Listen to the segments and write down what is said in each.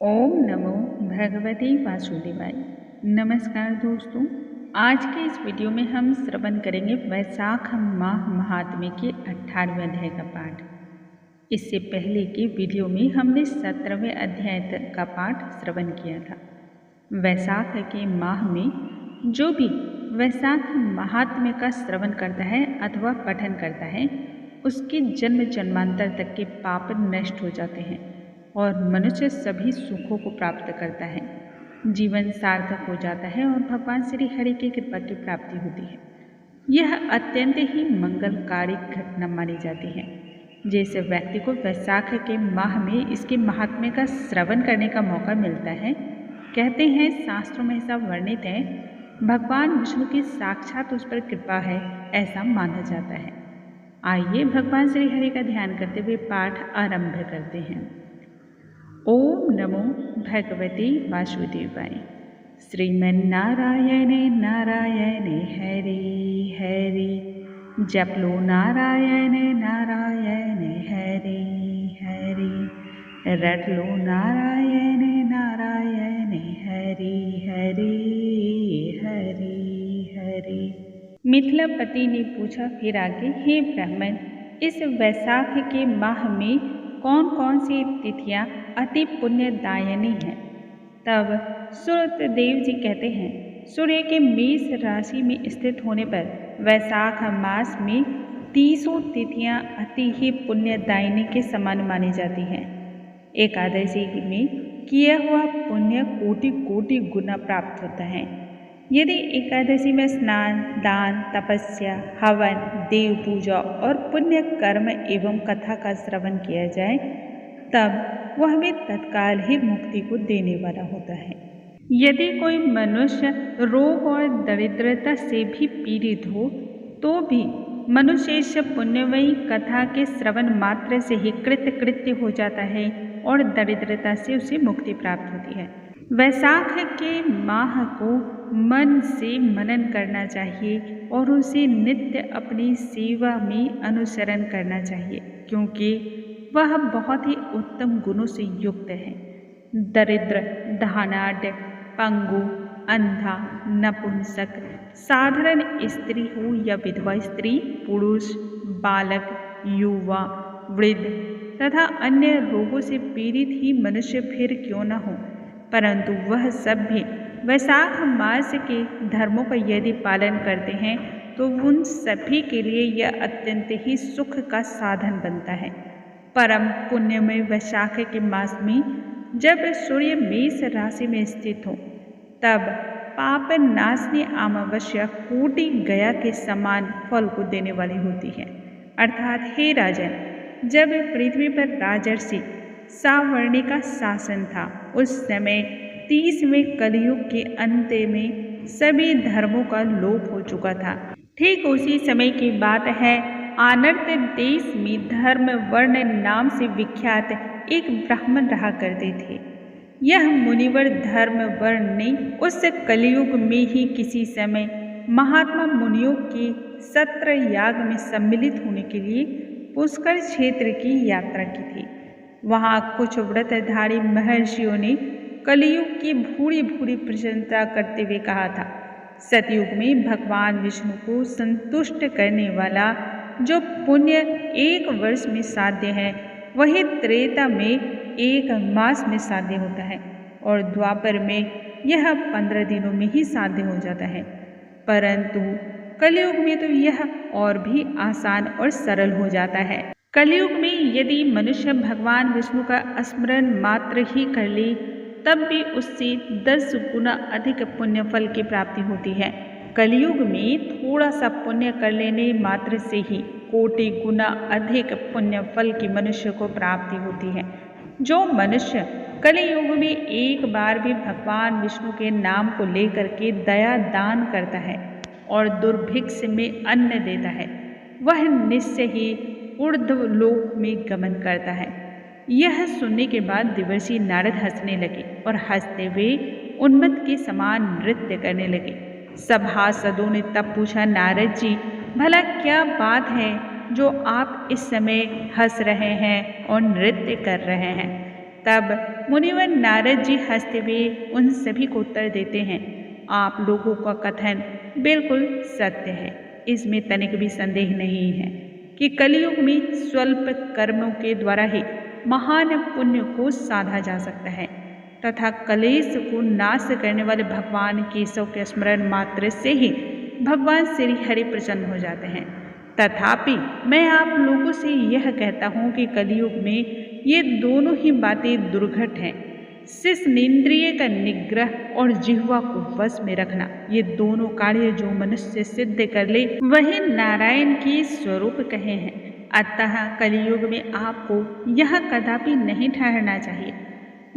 ओम नमो भगवते वासुदेवाय। नमस्कार दोस्तों, आज के इस वीडियो में हम श्रवण करेंगे वैशाख माह महात्म्य के 18वें अध्याय का पाठ। इससे पहले के वीडियो में हमने 17वें अध्याय तक का पाठ श्रवण किया था। वैशाख के माह में जो भी वैशाख महात्म्य का श्रवण करता है अथवा पठन करता है, उसके जन्म जन्मांतर तक के पाप नष्ट हो जाते हैं और मनुष्य सभी सुखों को प्राप्त करता है। जीवन सार्थक हो जाता है और भगवान श्री हरि की कृपा की प्राप्ति होती है। यह अत्यंत ही मंगलकारी घटना मानी जाती है। जैसे व्यक्ति को वैशाख के माह में इसके महात्म्य का श्रवण करने का मौका मिलता है, कहते हैं शास्त्रों में ऐसा वर्णित है, भगवान विष्णु की साक्षात उस पर कृपा है, ऐसा माना जाता है। आइए भगवान श्री हरि का ध्यान करते हुए पाठ आरंभ करते हैं। ओम नमो भगवते वासुदेवाय। श्रीमन्नारायणे नारायणे हरि हरि, जप लो नारायणे नारायणे हरि हरि, रट लो नारायणे नारायणे हरि हरि हरि हरि। मिथिलापति ने पूछा फिर आगे, हे ब्राह्मण, इस वैशाख के माह में कौन कौन सी तिथियां अति पुण्यदायिनी हैं? तब सूर्यदेव जी कहते हैं, सूर्य के मेष राशि में स्थित होने पर वैशाख मास में 30 तिथियां अति ही पुण्यदायिनी के समान मानी जाती हैं। एकादशी में किया हुआ पुण्य कोटि कोटि गुना प्राप्त होता है। यदि एकादशी में स्नान, दान, तपस्या, हवन, देव पूजा और पुण्य कर्म एवं कथा का श्रवण किया जाए, तब वह भी तत्काल ही मुक्ति को देने वाला होता है। यदि कोई मनुष्य रोग और दरिद्रता से भी पीड़ित हो, तो भी मनुष्य इस पुण्यमयी कथा के श्रवण मात्र से ही कृत्य हो जाता है और दरिद्रता से उसे मुक्ति प्राप्त होती है। वैशाख के माह को मन से मनन करना चाहिए और उसे नित्य अपनी सेवा में अनुसरण करना चाहिए, क्योंकि वह बहुत ही उत्तम गुणों से युक्त है। दरिद्र, धनाढ्य, पंगु, अंधा, नपुंसक, साधारण स्त्री हो या विधवा स्त्री, पुरुष, बालक, युवा, वृद्ध तथा अन्य रोगों से पीड़ित ही मनुष्य फिर क्यों न हो, परंतु वह सब भी वैशाख मास के धर्मों का यदि पालन करते हैं तो उन सभी के लिए यह अत्यंत ही सुख का साधन बनता है। परम पुण्यमय वैशाख के मास में जब सूर्य मेष राशि में स्थित हो, तब पाप नाशनी अमावस्या कोटि गया के समान फल को देने वाली होती है। अर्थात हे राजन, जब पृथ्वी पर राजर्षि सावर्णी का शासन था, उस समय 30वें कलयुग के अंत में सभी धर्मों का लोप हो चुका था। ठीक उसी समय की बात है, आनर्त देश में धर्म वर्ण नाम से विख्यात एक ब्राह्मण रहा करते थे। यह मुनिवर धर्म वर्ण ने उस कलयुग में ही किसी समय महात्मा मुनियों के सत्र याग में सम्मिलित होने के लिए पुष्कर क्षेत्र की यात्रा की थी। वहाँ कुछ व्रतधारी महर्षियों ने कलयुग की भूरी भूरी प्रशंसा करते हुए कहा था, सतयुग में भगवान विष्णु को संतुष्ट करने वाला जो पुण्य 1 वर्ष में साध्य है, वही त्रेता में 1 मास में साध्य होता है और द्वापर में यह 15 दिनों में ही साध्य हो जाता है। परंतु कलयुग में तो यह और भी आसान और सरल हो जाता है। कलयुग में यदि मनुष्य भगवान विष्णु का स्मरण मात्र ही कर ले, तब भी उससे 10 गुना अधिक पुण्य फल की प्राप्ति होती है। कलयुग में थोड़ा सा पुण्य कर लेने मात्र से ही कोटि गुना अधिक पुण्य फल की मनुष्य को प्राप्ति होती है। जो मनुष्य कलयुग में एक बार भी भगवान विष्णु के नाम को लेकर के दया दान करता है और दुर्भिक्ष में अन्न देता है, वह निश्चय ही ऊर्ध्व लोक में गमन करता है। यह सुनने के बाद देवर्षि नारद हंसने लगे और हंसते हुए उन्मत्त के समान नृत्य करने लगे। सभासदों ने तब पूछा, नारद जी, भला क्या बात है जो आप इस समय हंस रहे हैं और नृत्य कर रहे हैं? तब मुनिवर नारद जी हंसते हुए उन सभी को उत्तर देते हैं, आप लोगों का कथन बिल्कुल सत्य है। इसमें तनिक भी संदेह नहीं है कि कलयुग में स्वल्प कर्मों के द्वारा ही महान पुण्य को साधा जा सकता है तथा कलेश को नाश करने वाले भगवान केशव के स्मरण मात्र से ही भगवान श्री हरि प्रसन्न हो जाते हैं। तथापि मैं आप लोगों से यह कहता हूँ कि कलयुग में ये दोनों ही बातें दुर्घट हैं। शिश्नेन्द्रिय का निग्रह और जिह्वा को वश में रखना, ये दोनों कार्य जो मनुष्य सिद्ध कर ले वही नारायण के स्वरूप कहे हैं। अतः कलयुग में आपको यह कदापि नहीं ठहरना चाहिए।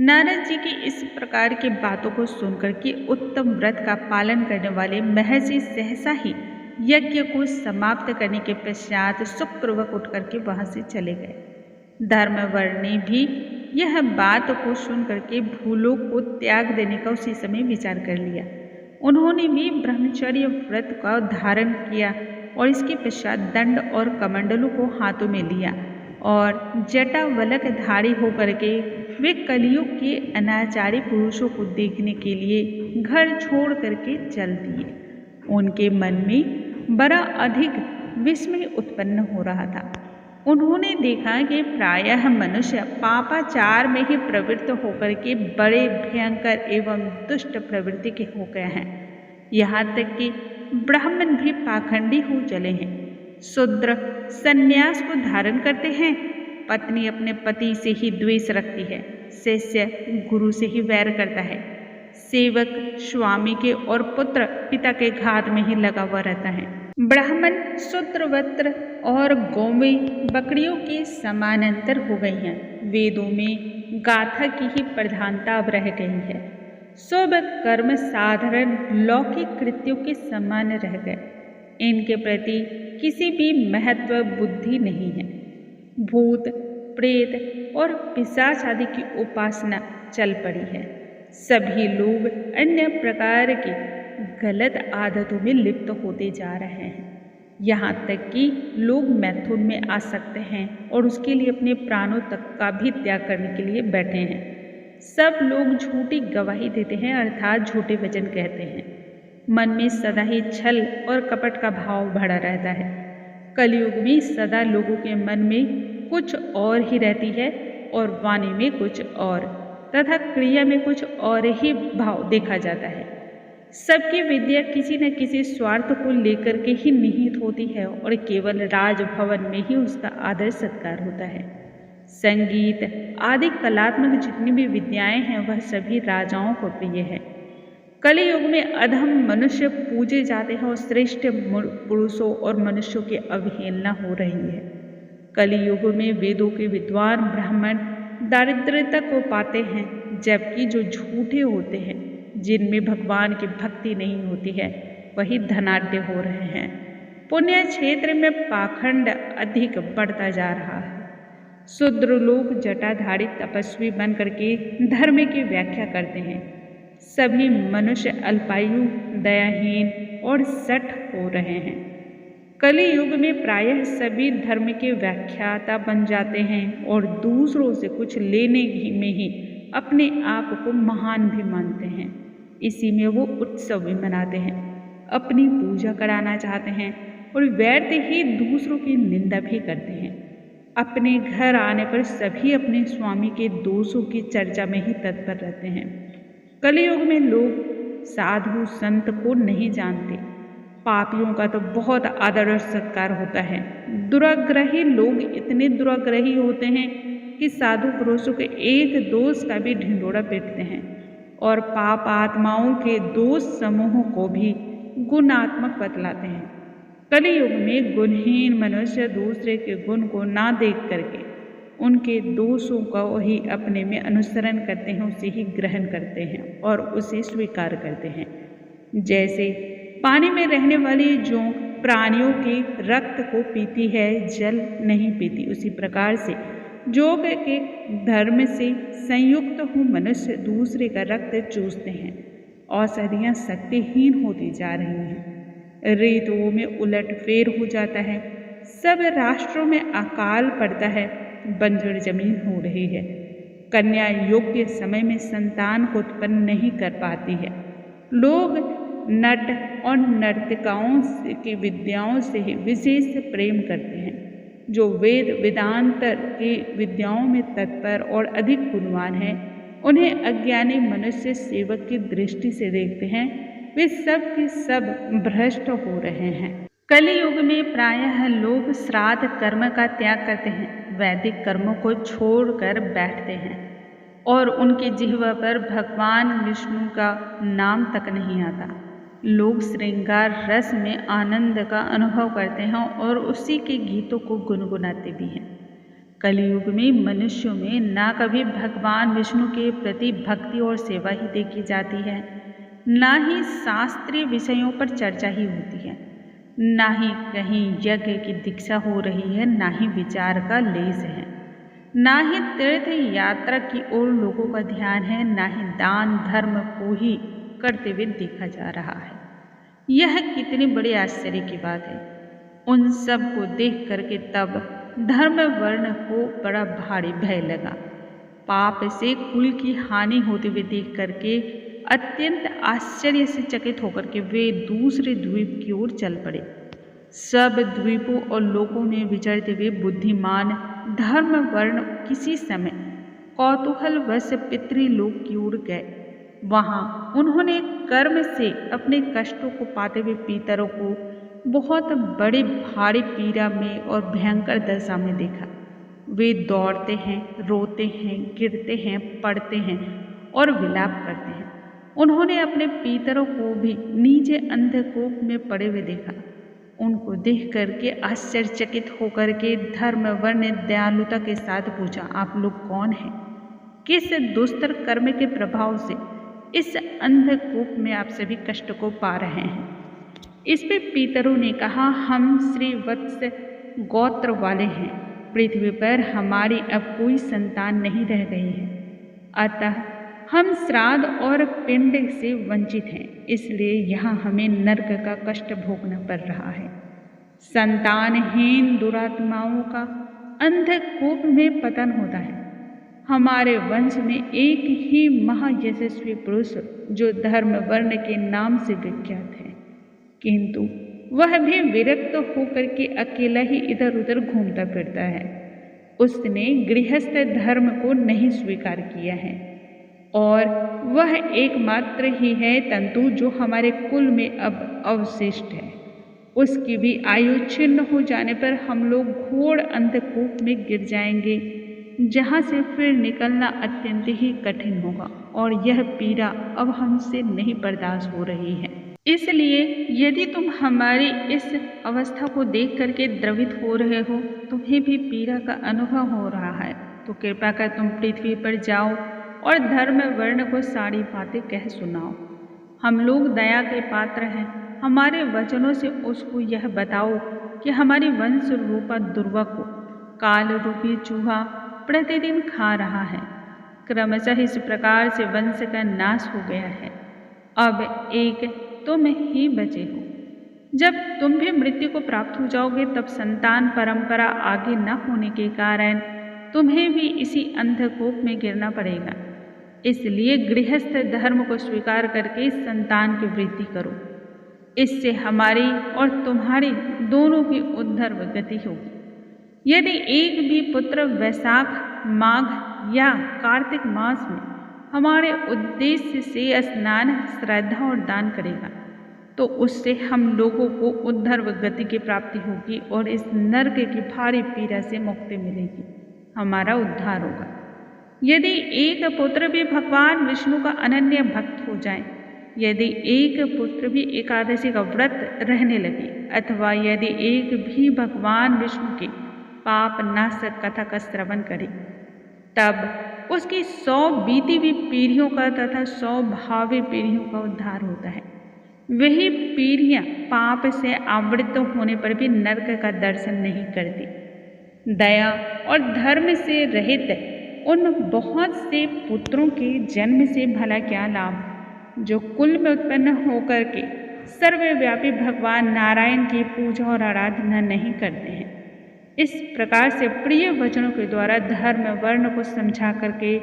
नारद जी की इस प्रकार की बातों को सुनकर के उत्तम व्रत का पालन करने वाले महर्षि सहसा ही यज्ञ को समाप्त करने के पश्चात सुखपूर्वक उठ करके वहां से चले गए। धर्मवर्णी भी यह बात को सुन करके भूलों को त्याग देने का उसी समय विचार कर लिया। उन्होंने भी ब्रह्मचर्य व्रत का धारण किया और इसके पश्चात दंड और कमंडलों को हाथों में लिया और जटावलक धारी होकर के वे कलयुग के अनाचारी पुरुषों को देखने के लिए घर छोड़ करके चल दिए। उनके मन में बड़ा अधिक विस्मय उत्पन्न हो रहा था। उन्होंने देखा कि प्रायः मनुष्य पापाचार में ही प्रवृत्त होकर के बड़े भयंकर एवं दुष्ट प्रवृत्ति के हो गए हैं। यहाँ तक कि ब्राह्मण भी पाखंडी हो चले हैं। शूद्र संन्यास को धारण करते हैं, पत्नी अपने पति से ही द्वेष रखती है, शिष्य गुरु से ही वैर करता है, सेवक स्वामी के और पुत्र पिता के घात में ही लगा हुआ रहता है। ब्राह्मण शूद्र वस्त्र और गौवें बकरियों के समानांतर हो गई हैं। वेदों में गाथा की ही प्रधानता अब रह गई है। शुभ कर्म साधारण लौकिक कृत्यों के समान रह गए। इनके प्रति किसी भी महत्व बुद्धि नहीं है। भूत प्रेत और पिशाच आदि की उपासना चल पड़ी है। सभी लोग अन्य प्रकार की गलत आदतों में लिप्त होते जा रहे हैं। यहाँ तक कि लोग मैथुन में आ सकते हैं और उसके लिए अपने प्राणों तक का भी त्याग करने के लिए बैठे हैं। सब लोग झूठी गवाही देते हैं, अर्थात झूठे वचन कहते हैं। मन में सदा ही छल और कपट का भाव भरा रहता है। कलयुग में सदा लोगों के मन में कुछ और ही रहती है और वाणी में कुछ और तथा क्रिया में कुछ और ही भाव देखा जाता है। सबकी विद्या किसी न किसी स्वार्थ को लेकर के ही निहित होती है और केवल राजभवन में ही उसका आदर सत्कार होता है। संगीत आदि कलात्मक जितनी भी विद्याएं हैं वह सभी राजाओं को प्रिय है। कलियुग में अधम मनुष्य पूजे जाते हैं और श्रेष्ठ पुरुषों और मनुष्यों की अवहेलना हो रही है। कलियुग में वेदों के विद्वान ब्राह्मण दारिद्र्यता को पाते हैं, जबकि जो झूठे होते हैं जिनमें भगवान की भक्ति नहीं होती है वही धनाढ्य हो रहे हैं। पुण्य क्षेत्र में पाखंड अधिक बढ़ता जा रहा है। शूद्र लोग जटाधारी तपस्वी बन करके धर्म की व्याख्या करते हैं। सभी मनुष्य अल्पायु दयाहीन और सठ हो रहे हैं। कलि युग में प्रायः सभी धर्म के व्याख्याता बन जाते हैं और दूसरों से कुछ लेने में ही अपने आप को महान भी मानते हैं। इसी में वो उत्सव भी मनाते हैं, अपनी पूजा कराना चाहते हैं और व्यर्थ ही दूसरों की निंदा भी करते हैं। अपने घर आने पर सभी अपने स्वामी के दोषों की चर्चा में ही तत्पर रहते हैं। कलियुग में लोग साधु संत को नहीं जानते। पापियों का तो बहुत आदर और सत्कार होता है। दुराग्रही लोग इतने दुराग्रही होते हैं कि साधु पुरुषों के एक दोष का भी ढिंढोरा पीटते हैं और पाप आत्माओं के दोष समूहों को भी गुणात्मक बतलाते हैं। कलियुग में गुणहीन मनुष्य दूसरे के गुण को ना देख करके उनके दोषों का ही अपने में अनुसरण करते हैं, उसे ही ग्रहण करते हैं और उसे स्वीकार करते हैं। जैसे पानी में रहने वाली जोंक प्राणियों के रक्त को पीती है, जल नहीं पीती, उसी प्रकार से जोग के धर्म से संयुक्त हो मनुष्य दूसरे का रक्त चूसते हैं। औषधियाँ शक्तिहीन होती जा रही हैं। ऋतुओं में उलटफेर हो जाता है। सब राष्ट्रों में अकाल पड़ता है। बंजर जमीन हो रही है। कन्या योग्य समय में संतान को उत्पन्न नहीं कर पाती है। लोग नट और नर्तिकाओं की विद्याओं से ही विशेष प्रेम करते हैं। जो वेद वेदांतर की विद्याओं में तत्पर और अधिक गुणवान हैं, उन्हें अज्ञानी मनुष्य सेवक की दृष्टि से देखते हैं। वे सब के सब भ्रष्ट हो रहे हैं। कलियुग में प्रायः लोग श्राद्ध कर्म का त्याग करते हैं, वैदिक कर्मों को छोड़कर बैठते हैं और उनकी जिह्वा पर भगवान विष्णु का नाम तक नहीं आता। लोग श्रृंगार रस में आनंद का अनुभव करते हैं और उसी के गीतों को गुनगुनाते भी हैं। कलियुग में मनुष्यों में ना कभी भगवान विष्णु के प्रति भक्ति और सेवा ही देखी जाती है, ना ही शास्त्रीय विषयों पर चर्चा ही होती है, ना ही कहीं यज्ञ की दीक्षा हो रही है, ना ही विचार का लेस है, ना ही तीर्थ यात्रा की ओर लोगों का ध्यान है, ना ही दान धर्म को ही करते हुए देखा जा रहा है। यह कितनी बड़ी आश्चर्य की बात है। उन सब को देख करके तब धर्म वर्ण को बड़ा भारी भय लगा। पाप से कुल की हानि होते हुए देख करके अत्यंत आश्चर्य से चकित होकर के वे दूसरे द्वीप की ओर चल पड़े। सब द्वीपों और लोकों में विचरते हुए बुद्धिमान धर्म वर्ण किसी समय कौतूहलवश पितृलोक की ओर गए। वहां उन्होंने कर्म से अपने कष्टों को पाते हुए पितरों को बहुत बड़ी भारी पीड़ा में और भयंकर दशा में देखा। वे दौड़ते हैं, रोते हैं, गिरते हैं, पड़ते हैं और विलाप करते हैं। उन्होंने अपने पितरों को भी नीचे अंधकूप में पड़े हुए देखा। उनको देख करके आश्चर्यचकित होकर के धर्म वर्ण ने दयालुता के साथ पूछा, आप लोग कौन हैं? किस दुस्तर कर्म के प्रभाव से इस अंधकूप में आप सभी कष्ट को पा रहे हैं? इस पे पितरों ने कहा, हम श्री वत्स गोत्र वाले हैं। पृथ्वी पर हमारी अब कोई संतान नहीं रह गई है, अतः हम श्राद्ध और पिंड से वंचित हैं, इसलिए यहाँ हमें नरक का कष्ट भोगना पड़ रहा है। संतानहीन दुरात्माओं का अंधकूप में पतन होता है। हमारे वंश में एक ही महायशस्वी पुरुष जो धर्म वर्ण के नाम से विख्यात है, किंतु वह भी विरक्त होकर के अकेला ही इधर उधर घूमता फिरता है। उसने गृहस्थ धर्म को नहीं स्वीकार किया है और वह एकमात्र ही है तंतु जो हमारे कुल में अब अवशिष्ट है। उसकी भी आयु छिन्न हो जाने पर हम लोग घोर अंधकूप में गिर जाएंगे, जहाँ से फिर निकलना अत्यंत ही कठिन होगा और यह पीड़ा अब हमसे नहीं बर्दाश्त हो रही है। इसलिए यदि तुम हमारी इस अवस्था को देख करके द्रवित हो रहे हो, तुम्हें भी पीड़ा का अनुभव हो रहा है, तो कृपा कर तुम पृथ्वी पर जाओ और धर्म वर्ण को सारी बातें कह सुनाओ। हम लोग दया के पात्र हैं, हमारे वचनों से उसको यह बताओ कि हमारी वंश रूपा दुर्वा को काल रूपी चूहा प्रतिदिन खा रहा है। क्रमशः इस प्रकार से वंश का नाश हो गया है। अब एक तुम ही बचे हो। जब तुम भी मृत्यु को प्राप्त हो जाओगे, तब संतान परंपरा आगे न होने के कारण तुम्हें भी इसी अंधकूप में गिरना पड़ेगा। इसलिए गृहस्थ धर्म को स्वीकार करके संतान की वृद्धि करो। इससे हमारी और तुम्हारी दोनों की उद्धर्व गति होगी। यदि एक भी पुत्र वैशाख, माघ या कार्तिक मास में हमारे उद्देश्य से स्नान, श्रद्धा और दान करेगा, तो उससे हम लोगों को उद्धर्व गति की प्राप्ति होगी और इस नरक की भारी पीड़ा से मुक्ति मिलेगी, हमारा उद्धार होगा। यदि एक पुत्र भी भगवान विष्णु का अनन्य भक्त हो जाए, यदि एक पुत्र भी एकादशी का व्रत रहने लगे, अथवा यदि एक भी भगवान विष्णु के पाप नाशक कथा का श्रवण करे, तब उसकी 100 बीती हुई पीढ़ियों का तथा 100 भावी पीढ़ियों का उद्धार होता है। वही पीढ़ियां पाप से आवृत होने पर भी नरक का दर्शन नहीं करती। दया और धर्म से रहित उन बहुत से पुत्रों के जन्म से भला क्या लाभ, जो कुल में उत्पन्न होकर के सर्वव्यापी भगवान नारायण की पूजा और आराधना नहीं करते हैं। इस प्रकार से प्रिय वचनों के द्वारा धर्म वर्ण को समझा करके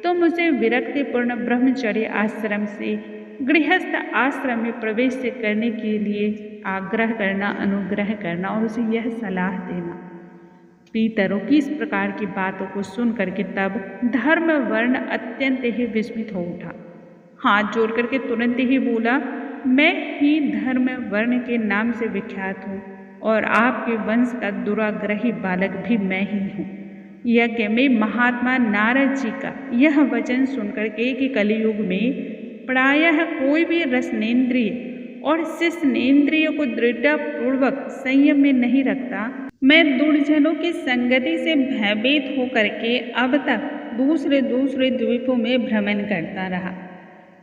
तुम उसे विरक्तिपूर्ण ब्रह्मचर्य आश्रम से गृहस्थ आश्रम में प्रवेश करने के लिए आग्रह करना, अनुग्रह करना और उसे यह सलाह देना। पीतरों की इस प्रकार की बातों को सुन करके तब धर्म वर्ण अत्यंत ही विस्मित हो उठा। हाथ जोड़ करके तुरंत ही बोला, मैं ही धर्म वर्ण के नाम से विख्यात हूँ और आपके वंश का दुराग्रही बालक भी मैं ही हूँ। यज्ञ में महात्मा नारद जी का यह वचन सुनकर के कि कलियुग में प्रायः कोई भी रसनेन्द्रिय और शिष्नेन्द्रिय को दृढ़तापूर्वक संयम में नहीं रखता, मैं दुर्जनों की संगति से भयभीत होकर के अब तक दूसरे द्वीपों में भ्रमण करता रहा।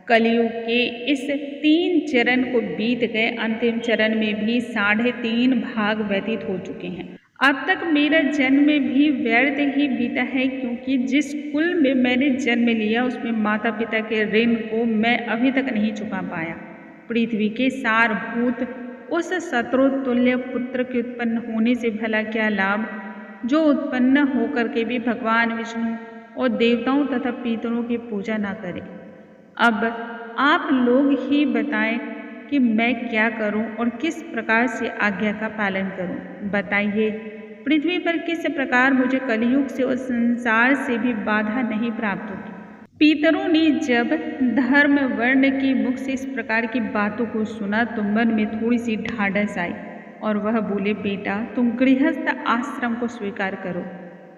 कलियुग के इस 3 चरण को बीत गए, अंतिम चरण में भी 3.5 भाग व्यतीत हो चुके हैं। अब तक मेरा जन्म भी व्यर्थ ही बीता है, क्योंकि जिस कुल में मैंने जन्म लिया उसमें माता पिता के ऋण को मैं अभी तक नहीं चुका पाया। पृथ्वी के सारभूत उस शत्रुतुल्य पुत्र के उत्पन्न होने से भला क्या लाभ, जो उत्पन्न होकर के भी भगवान विष्णु और देवताओं तथा पितरों की पूजा ना करे। अब आप लोग ही बताएं कि मैं क्या करूं और किस प्रकार से आज्ञा का पालन करूं। बताइए, पृथ्वी पर किस प्रकार मुझे कलियुग से और संसार से भी बाधा नहीं प्राप्त होगी। पितरों ने जब धर्म वर्ण के मुख से इस प्रकार की बातों को सुना तो मन में थोड़ी सी ढाढ़स आई और वह बोले, बेटा तुम गृहस्थ आश्रम को स्वीकार करो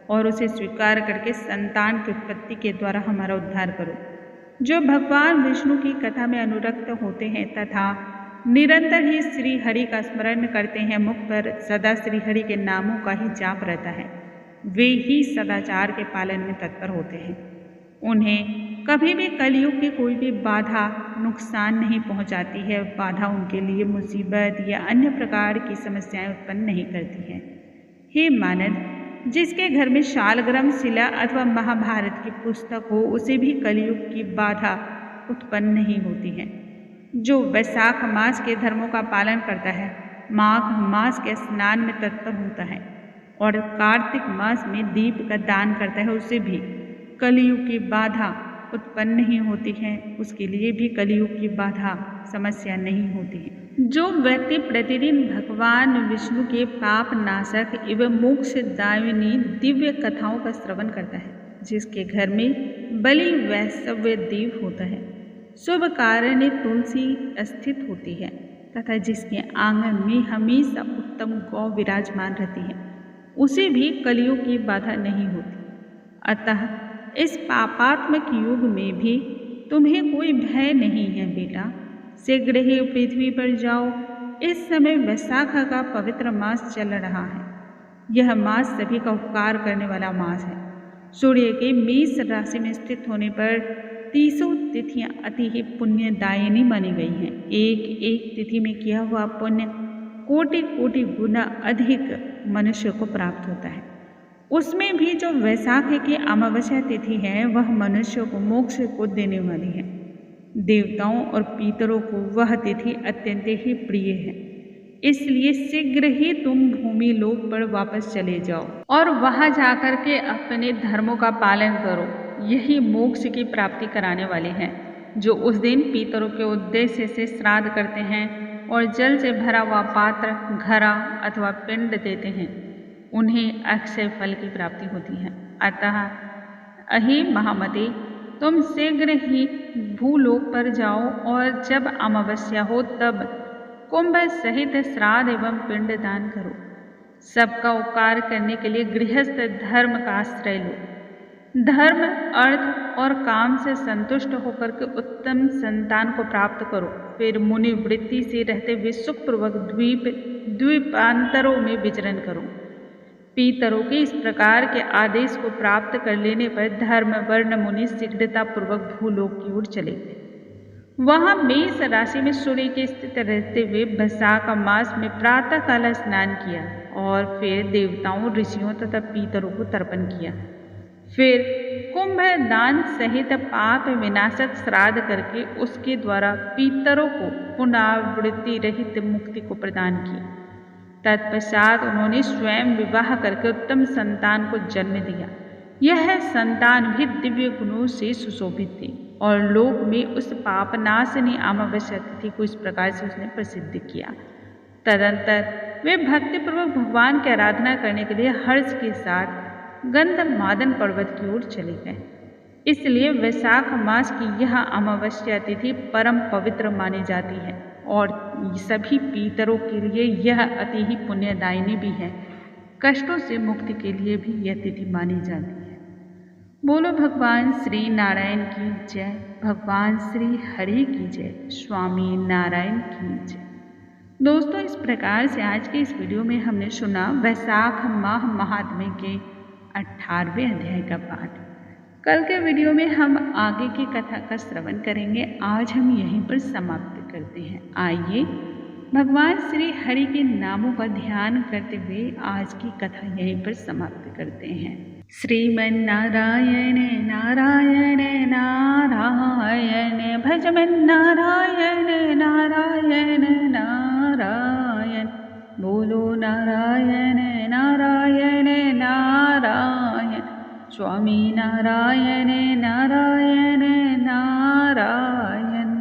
और उसे स्वीकार करके संतान की उत्पत्ति के द्वारा हमारा उद्धार करो। जो भगवान विष्णु की कथा में अनुरक्त होते हैं तथा निरंतर ही श्री हरि का स्मरण करते हैं, मुख पर सदा श्री हरि के नामों का ही जाप रहता है, वे ही सदाचार के पालन में तत्पर होते हैं। उन्हें कभी भी कलियुग की कोई भी बाधा नुकसान नहीं पहुंचाती है। बाधा उनके लिए मुसीबत या अन्य प्रकार की समस्याएं उत्पन्न नहीं करती है। हे मानद, जिसके घर में शालग्राम शिला अथवा महाभारत की पुस्तक हो, उसे भी कलियुग की बाधा उत्पन्न नहीं होती है। जो वैशाख मास के धर्मों का पालन करता है, माघ मास के स्नान में तत्पर होता है और कार्तिक मास में दीप का दान करता है, उसे भी कलियुग की बाधा उत्पन्न नहीं होती है। उसके लिए भी कलियुग की बाधा समस्या नहीं होती है। जो व्यक्ति प्रतिदिन भगवान विष्णु के पाप नाशक एवं मोक्षदायिनी दिव्य कथाओं का श्रवण करता है, जिसके घर में बलि वैष्णव्य दीप होता है, शुभ कार्य में तुलसी स्थित होती है तथा जिसके आंगन में हमेशा उत्तम गौ विराजमान रहती है, उसे भी कलियुग की बाधा नहीं होती। अतः इस पापात्मक युग में भी तुम्हें कोई भय नहीं है बेटा। शीघ्र ही पृथ्वी पर जाओ। इस समय वैशाख का पवित्र मास चल रहा है। यह मास सभी का उपकार करने वाला मास है। सूर्य के मेष राशि में स्थित होने पर 30 तिथियां अति ही पुण्यदायिनी मानी गई हैं। एक एक तिथि में किया हुआ पुण्य कोटि कोटि गुना अधिक मनुष्य को प्राप्त होता है। उसमें भी जो वैशाख की अमावस्या तिथि है, वह मनुष्य को मोक्ष को देने वाली है। देवताओं और पितरों को वह तिथि अत्यंत ही प्रिय है। इसलिए शीघ्र ही तुम भूमि लोक पर वापस चले जाओ और वहां जाकर के अपने धर्मों का पालन करो। यही मोक्ष की प्राप्ति कराने वाले हैं। जो उस दिन पितरों के उद्देश्य से श्राद्ध करते हैं और जल से भरा हुआ पात्र, घड़ा अथवा पिंड देते हैं, उन्हें अक्षय फल की प्राप्ति होती है। अतः अहि महामते, तुम शीघ्र ही भूलोक पर जाओ और जब अमावस्या हो तब कुंभ सहित श्राद्ध एवं पिंड दान करो। सबका उपकार करने के लिए गृहस्थ धर्म का आश्रय लो। धर्म, अर्थ और काम से संतुष्ट होकर के उत्तम संतान को प्राप्त करो। फिर मुनि वृत्ति से रहते हुए सुखपूर्वक द्वीपांतरों में विचरण करो। पितरों के इस प्रकार के आदेश को प्राप्त कर लेने पर धर्म वर्ण मुनि शीघ्रता पूर्वक भूलोक की ओर चले गए। वहां मेष राशि में सूर्य के स्थित रहते हुए वैशाख मास में प्रातः काल स्नान किया और फिर देवताओं, ऋषियों तथा पितरों को तर्पण किया। फिर कुंभ दान सहित पाप विनाशक श्राद्ध करके उसके द्वारा पितरों को पुनरावृत्ति रहित मुक्ति को प्रदान किया। तत्पश्चात उन्होंने स्वयं विवाह करके उत्तम संतान को जन्म दिया। यह संतान भी दिव्य गुणों से सुशोभित थी और लोक में उस पापनाशिनी अमावस्या तिथि को इस प्रकार से उसने प्रसिद्ध किया। तदंतर वे भक्तिपूर्वक भगवान की आराधना करने के लिए हर्ष के साथ गंधमादन पर्वत की ओर चले गए। इसलिए वैशाख मास की यह अमावस्या तिथि परम पवित्र मानी जाती है और सभी पितरों के लिए यह अति ही पुण्यदायिनी भी है। कष्टों से मुक्ति के लिए भी यह तिथि मानी जाती है। बोलो भगवान श्री नारायण की जय, भगवान श्री हरि की जय, स्वामी नारायण की जय। दोस्तों, इस प्रकार से आज के इस वीडियो में हमने सुना वैशाख माह महात्म्य के 18वें अध्याय का पाठ। कल के वीडियो में हम आगे की कथा का श्रवण करेंगे। आज हम यहीं पर समाप्त करते हैं। आइए भगवान श्री हरि के नामों का ध्यान करते हुए आज की कथा यहीं पर समाप्त करते हैं। श्रीमन्नारायण नारायण नारायण भजमन्नारायण नारायण नारायण। बोलो नारायण नारायण नारायण, स्वामी नारायण नारायण नारायण।